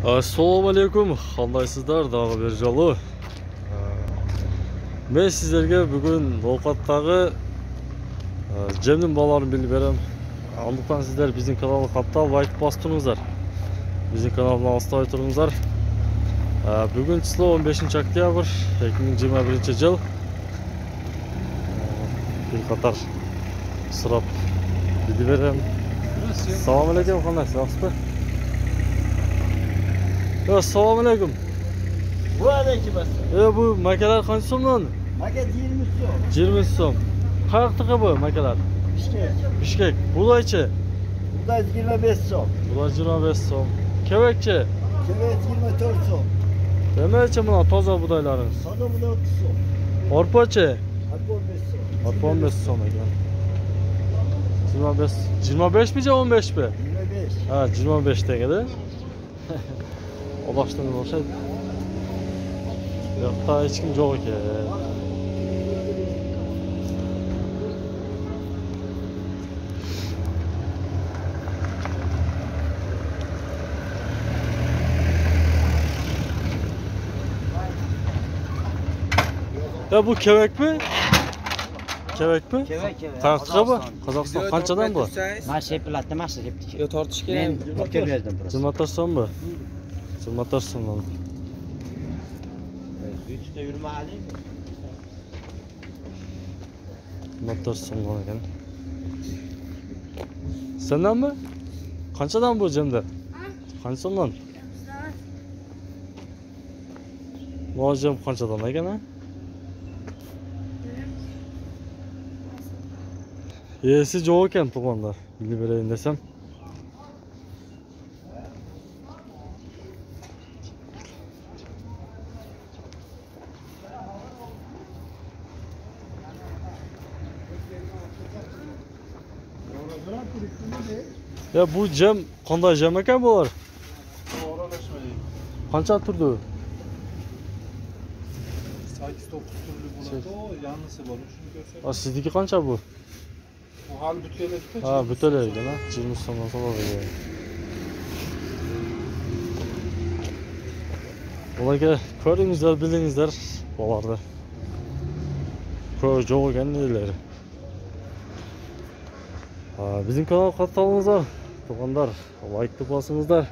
Assalomu alaykum, qandaysizlar? Dag'i bir jolu. Men sizlarga bugun ovqatdagi jemning bolarini bilib beraman. Olduktan sizlar bizning kanalga qattiq like bostingizlar. Bizning kanalga aslo turingizlar. Bugun число 15-oktyabr 2021-yil. Bir qator sırap bilib beraman. Assalomu alaykum, qandaysizlar? Assalomu alaykum. Bu aleyküm assalam. Bu makalar qancha so'mdan? Maka 20 so'm. 20 so'm. Qayerdaqa bu makalar? Bishkek. Bishkek. Bulaychi? Bular 25 so'm. Bular 25 so'm. Kevakchi? Kevet 24 so'm. Demakchi buna toza budaylarimiz. Sana bu 30 so'm. Orpachi? Arpa 15 so'm. Orpa 15 so'm ekan. 25 mi 15 mi? 25. Ha, 25 tegadi. Olaşdan o'xshaydi. Yo'qda hech kim yo'q ekan. Ya bu kevek mi? Kevek mi? Kevek. Qayoqqa bu? Qozog'iston qanchadan bu? Mana shu platda mashq qilibdi. Yo tortish kerak. Men o'tga berdim просто. 24 so'mmi? 24 so'mdan. 3 ta yurmali. 24 so'mdan ekan. Sendanmi? Qanchadan bu jemda? Qancha so'mdan? Lojim qanchadan ekan ha? Yesi yo'q ekan to'g'onda. Bilib berayin desam. Ya bu jem qanday jem ekan bular? Qancha turdi? 8-9 turli bo'ladi. O yanisi bor. Shuni ko'rsat. Sizniki qancha bu? Bu hali butkala. Ha, butkala ekan, 20 so'mdan sotadi. Ularga ko'ringizlar, bilingizlar bularda. Ko'z yo'q ekan deydilar. Bizim kanal katılımızlar, to'g'onlar, like bosingizlar.